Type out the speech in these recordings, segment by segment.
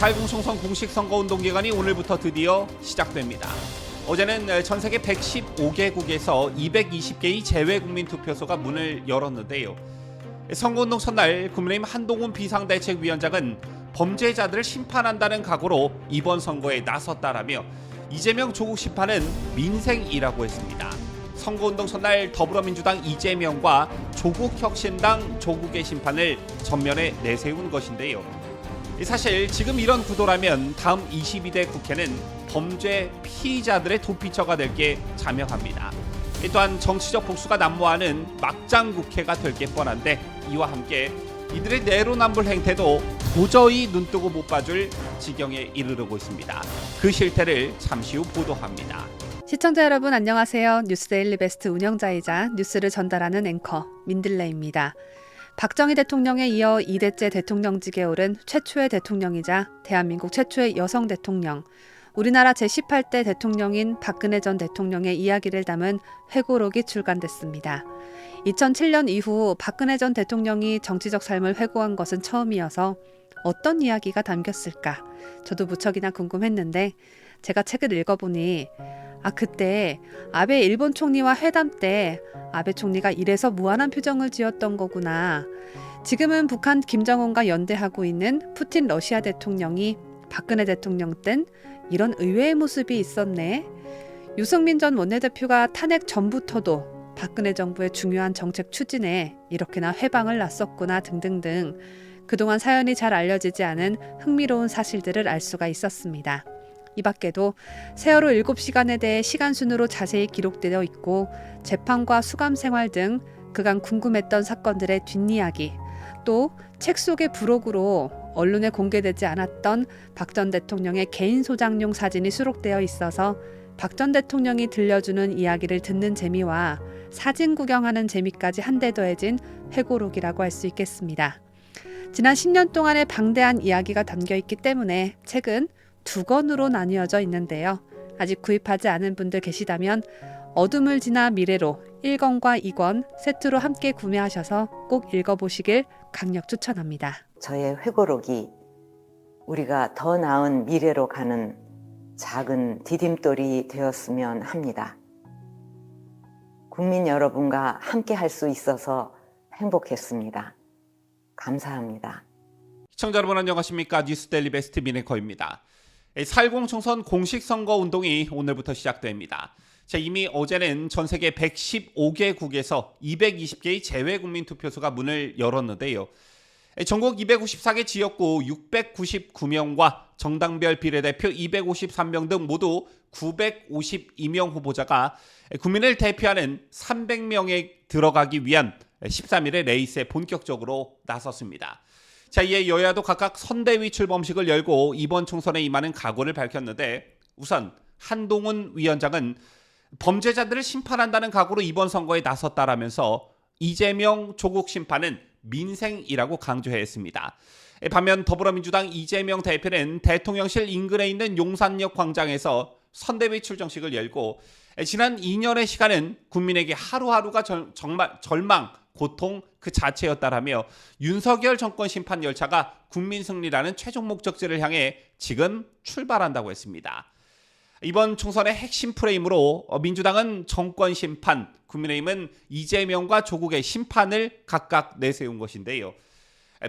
4.10 총선 공식 선거운동 기간이 오늘부터 드디어 시작됩니다. 어제는 전 세계 115개국에서 220개의 재외국민 투표소가 문을 열었는데요. 선거운동 첫날 국민의힘 한동훈 비상대책위원장은 범죄자들을 심판한다는 각오로 이번 선거에 나섰다라며 이재명 조국 심판은 민생이라고 했습니다. 선거운동 첫날 더불어민주당 이재명과 조국혁신당 조국의 심판을 전면에 내세운 것인데요. 사실 지금 이런 구도라면 다음 22대 국회는 범죄 피의자들의 도피처가 될 게 자명합니다. 또한 정치적 복수가 난무하는 막장 국회가 될 게 뻔한데 이와 함께 이들의 내로남불 행태도 도저히 눈뜨고 못 봐줄 지경에 이르르고 있습니다. 그 실태를 잠시 후 보도합니다. 시청자 여러분 안녕하세요. 뉴스데일리 베스트 운영자이자 뉴스를 전달하는 앵커 민들레입니다. 박정희 대통령에 이어 2대째 대통령직에 오른 최초의 대통령이자 대한민국 최초의 여성 대통령, 우리나라 제18대 대통령인 박근혜 전 대통령의 이야기를 담은 회고록이 출간됐습니다. 2007년 이후 박근혜 전 대통령이 정치적 삶을 회고한 것은 처음이어서 어떤 이야기가 담겼을까? 저도 무척이나 궁금했는데 제가 책을 읽어보니 그때 아베 일본 총리와 회담 때 아베 총리가 이래서 무한한 표정을 지었던 거구나. 지금은 북한 김정은과 연대하고 있는 푸틴 러시아 대통령이 박근혜 대통령 땐 이런 의외의 모습이 있었네. 유승민 전 원내대표가 탄핵 전부터도 박근혜 정부의 중요한 정책 추진에 이렇게나 회방을 놨었구나 등등등 그동안 사연이 잘 알려지지 않은 흥미로운 사실들을 알 수가 있었습니다. 이 밖에도 세월호 7시간에 대해 시간순으로 자세히 기록되어 있고 재판과 수감 생활 등 그간 궁금했던 사건들의 뒷이야기, 또 책 속의 부록으로 언론에 공개되지 않았던 박 전 대통령의 개인 소장용 사진이 수록되어 있어서 박 전 대통령이 들려주는 이야기를 듣는 재미와 사진 구경하는 재미까지 한데 더해진 회고록이라고 할 수 있겠습니다. 지난 10년 동안의 방대한 이야기가 담겨 있기 때문에 책은 2권으로 나뉘어져 있는데요. 아직 구입하지 않은 분들 계시다면 어둠을 지나 미래로 1권과 2권 세트로 함께 구매하셔서 꼭 읽어보시길 강력 추천합니다. 저의 회고록이 우리가 더 나은 미래로 가는 작은 디딤돌이 되었으면 합니다. 국민 여러분과 함께 할 수 있어서 행복했습니다. 감사합니다. 시청자 여러분 안녕하십니까? 뉴스데일리 베스트 민앵커입니다. 4.10 총선 공식 선거 운동이 오늘부터 시작됩니다. 이미 어제는 전 세계 115개국에서 220개의 재외국민 투표소가 문을 열었는데요. 전국 254개 지역구 699명과 정당별 비례대표 253명 등 모두 952명 후보자가 국민을 대표하는 300명에 들어가기 위한 13일의 레이스에 본격적으로 나섰습니다. 이에 여야도 각각 선대위 출범식을 열고 이번 총선에 임하는 각오를 밝혔는데 우선 한동훈 위원장은 범죄자들을 심판한다는 각오로 이번 선거에 나섰다라면서 이재명 조국 심판은 민생이라고 강조했습니다. 반면 더불어민주당 이재명 대표는 대통령실 인근에 있는 용산역 광장에서 선대위 출정식을 열고 지난 2년의 시간은 국민에게 하루하루가 정말 절망, 고통 그 자체였다라며 윤석열 정권 심판 열차가 국민 승리라는 최종 목적지를 향해 지금 출발한다고 했습니다. 이번 총선의 핵심 프레임으로 민주당은 정권 심판, 국민의힘은 이재명과 조국의 심판을 각각 내세운 것인데요.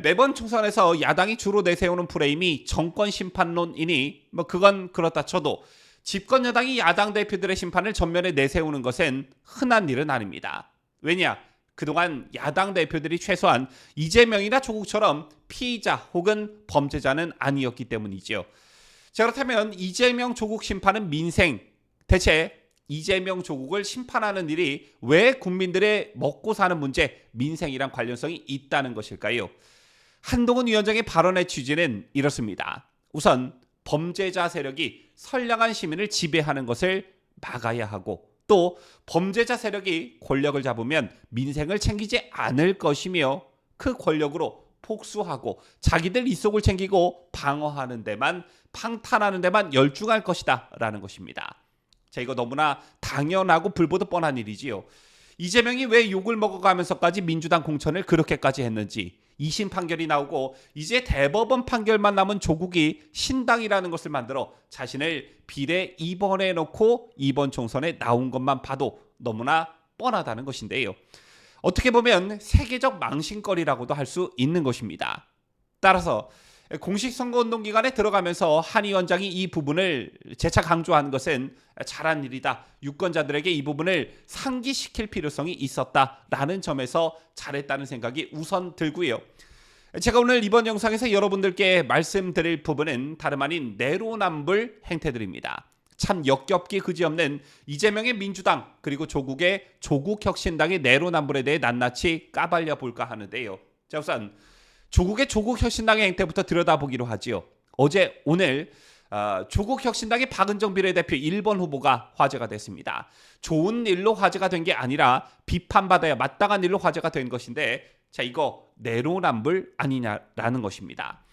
매번 총선에서 야당이 주로 내세우는 프레임이 정권 심판론이니 그건 그렇다 쳐도 집권 여당이 야당 대표들의 심판을 전면에 내세우는 것은 흔한 일은 아닙니다. 왜냐? 그동안 야당 대표들이 최소한 이재명이나 조국처럼 피의자 혹은 범죄자는 아니었기 때문이죠. 그렇다면 이재명 조국 심판은 민생, 대체 이재명 조국을 심판하는 일이 왜 국민들의 먹고 사는 문제, 민생이랑 관련성이 있다는 것일까요? 한동훈 위원장의 발언의 취지는 이렇습니다. 우선 범죄자 세력이 선량한 시민을 지배하는 것을 막아야 하고 또 범죄자 세력이 권력을 잡으면 민생을 챙기지 않을 것이며 그 권력으로 폭수하고 자기들 이속을 챙기고 방어하는 데만 방탄하는 데만 열중할 것이다 라는 것입니다. 이거 너무나 당연하고 불보듯 뻔한 일이지요. 이재명이 왜 욕을 먹어가면서까지 민주당 공천을 그렇게까지 했는지 2심 판결이 나오고 이제 대법원 판결만 남은 조국이 신당이라는 것을 만들어 자신을 비례 2번에 놓고 이번 총선에 나온 것만 봐도 너무나 뻔하다는 것인데요. 어떻게 보면 세계적 망신거리라고도 할 수 있는 것입니다. 따라서 공식 선거운동 기간에 들어가면서 한 위원장이 이 부분을 재차 강조한 것은 잘한 일이다. 유권자들에게 이 부분을 상기시킬 필요성이 있었다라는 점에서 잘했다는 생각이 우선 들고요. 제가 오늘 이번 영상에서 여러분들께 말씀드릴 부분은 다름 아닌 내로남불 행태들입니다. 참 역겹기 그지없는 이재명의 민주당 그리고 조국의 조국혁신당의 내로남불에 대해 낱낱이 까발려 볼까 하는데요. 자, 우선 조국의 조국혁신당의 행태부터 들여다보기로 하지요. 어제 오늘 조국혁신당의 박은정 비례대표 1번 후보가 화제가 됐습니다. 좋은 일로 화제가 된 게 아니라 비판받아야 마땅한 일로 화제가 된 것인데 자, 이거 내로남불 아니냐라는 것입니다.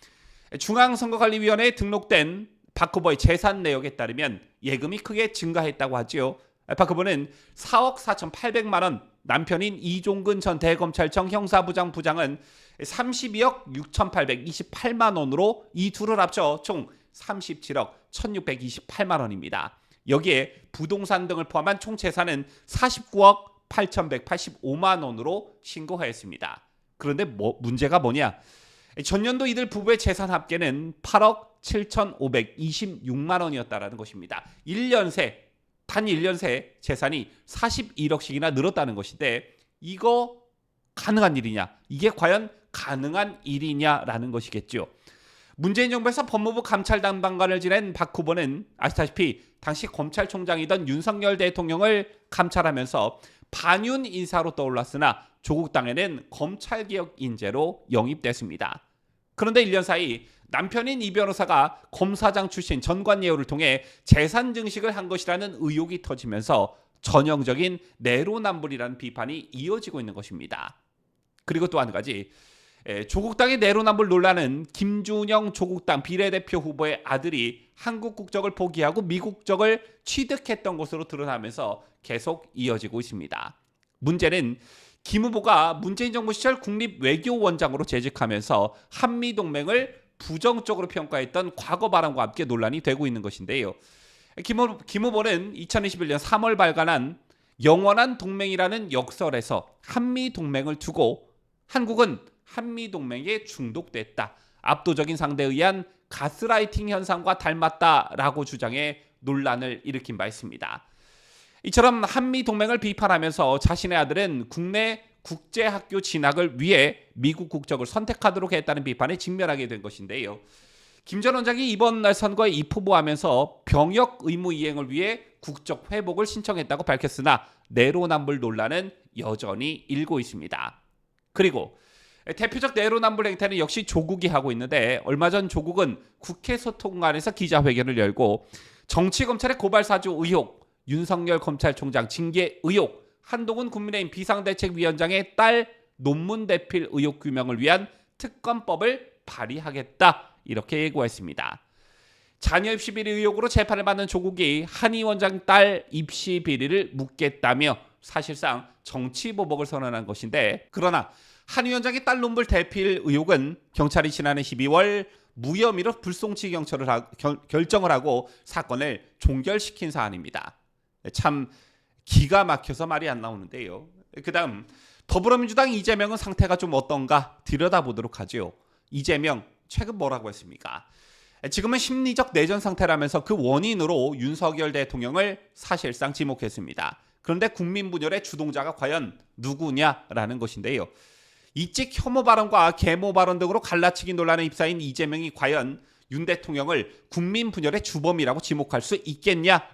중앙선거관리위원회에 등록된 박 후보의 재산 내역에 따르면 예금이 크게 증가했다고 하지요. 박 후보는 4억 4,800만 원, 남편인 이종근 전 대검찰청 형사부장 부장은 32억 6,828만 원으로 이 둘을 합쳐 총 37억 1,628만 원입니다. 여기에 부동산 등을 포함한 총 재산은 49억 8,185만 원으로 신고하였습니다. 그런데 문제가 뭐냐? 전년도 이들 부부의 재산 합계는 8억 7,526만 원이었다라는 것입니다. 1년 새, 단 1년 새 재산이 41억씩이나 늘었다는 것인데 이거 가능한 일이냐? 이게 과연 가능한 일이냐라는 것이겠죠. 문재인 정부에서 법무부 감찰담당관을 지낸 박 후보는 아시다시피 당시 검찰총장이던 윤석열 대통령을 감찰하면서 반윤 인사로 떠올랐으나 조국 당에는 검찰개혁 인재로 영입됐습니다. 그런데 1년 사이 남편인 이 변호사가 검사장 출신 전관예우를 통해 재산 증식을 한 것이라는 의혹이 터지면서 전형적인 내로남불이라는 비판이 이어지고 있는 것입니다. 그리고 또 한 가지, 조국당의 내로남불 논란은 김준영 조국당 비례대표 후보의 아들이 한국 국적을 포기하고 미국 국적을 취득했던 것으로 드러나면서 계속 이어지고 있습니다. 문제는 김 후보가 문재인 정부 시절 국립외교원장으로 재직하면서 한미동맹을 부정적으로 평가했던 과거 발언과 함께 논란이 되고 있는 것인데요. 김 후보는 2021년 3월 발간한 영원한 동맹이라는 역설에서 한미동맹을 두고 한국은 한미동맹에 중독됐다. 압도적인 상대에 의한 가스라이팅 현상과 닮았다라고 주장해 논란을 일으킨 바 있습니다. 이처럼 한미동맹을 비판하면서 자신의 아들은 국내 국제학교 진학을 위해 미국 국적을 선택하도록 했다는 비판에 직면하게 된 것인데요. 김 전 원장이 이번 선거에 입후보하면서 병역 의무 이행을 위해 국적 회복을 신청했다고 밝혔으나 내로남불 논란은 여전히 일고 있습니다. 그리고 대표적 내로남불 행태는 역시 조국이 하고 있는데 얼마 전 조국은 국회 소통관에서 기자회견을 열고 정치검찰의 고발사주 의혹, 윤석열 검찰총장 징계 의혹, 한동훈 국민의힘 비상대책위원장의 딸 논문 대필 의혹 규명을 위한 특검법을 발의하겠다 이렇게 예고했습니다. 자녀 입시 비리 의혹으로 재판을 받는 조국이 한 위원장 딸 입시 비리를 묻겠다며 사실상 정치보복을 선언한 것인데 그러나 한 위원장의 딸 논문 대필 의혹은 경찰이 지난해 12월 무혐의로 불송치 결정을 하고 사건을 종결시킨 사안입니다. 참 기가 막혀서 말이 안 나오는데요. 그 다음 더불어민주당 이재명은 상태가 좀 어떤가 들여다보도록 하죠. 이재명 최근 뭐라고 했습니까? 지금은 심리적 내전 상태라면서 그 원인으로 윤석열 대통령을 사실상 지목했습니다. 그런데 국민 분열의 주동자가 과연 누구냐라는 것인데요. 이직 혐오 발언과 계모 발언 등으로 갈라치기 논란에 휩싸인 이재명이 과연 윤 대통령을 국민 분열의 주범이라고 지목할 수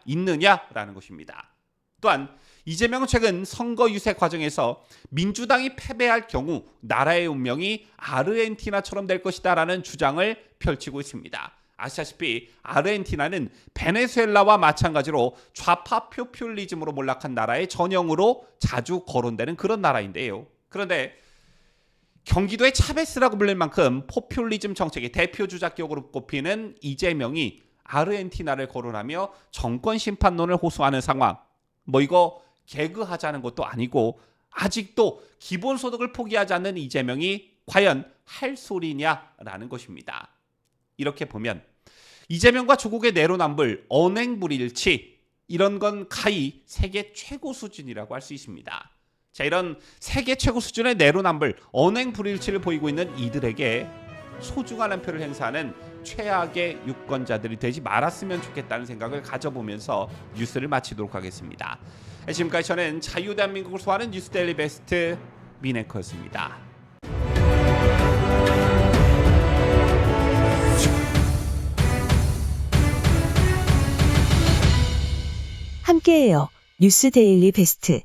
있느냐라는 것입니다. 또한 이재명은 최근 선거 유세 과정에서 민주당이 패배할 경우 나라의 운명이 아르헨티나처럼 될 것이다라는 주장을 펼치고 있습니다. 아시다시피 아르헨티나는 베네수엘라와 마찬가지로 좌파 포퓰리즘으로 몰락한 나라의 전형으로 자주 거론되는 그런 나라인데요. 그런데 경기도의 차베스라고 불릴 만큼 포퓰리즘 정책의 대표 주자격으로 꼽히는 이재명이 아르헨티나를 거론하며 정권 심판론을 호소하는 상황. 이거 개그하자는 것도 아니고 아직도 기본소득을 포기하지 않는 이재명이 과연 할 소리냐라는 것입니다. 이렇게 보면 이재명과 조국의 내로남불, 언행불일치 이런 건 가히 세계 최고 수준이라고 할 수 있습니다. 자, 이런 세계 최고 수준의 내로남불, 언행불일치를 보이고 있는 이들에게 소중한 한 표를 행사하는 최악의 유권자들이 되지 말았으면 좋겠다는 생각을 가져보면서 뉴스를 마치도록 하겠습니다. 지금까지 저는 자유대한민국을 소화하는 뉴스데일리 베스트 민앵커였습니다. 함께해요. 뉴스 데일리 베스트.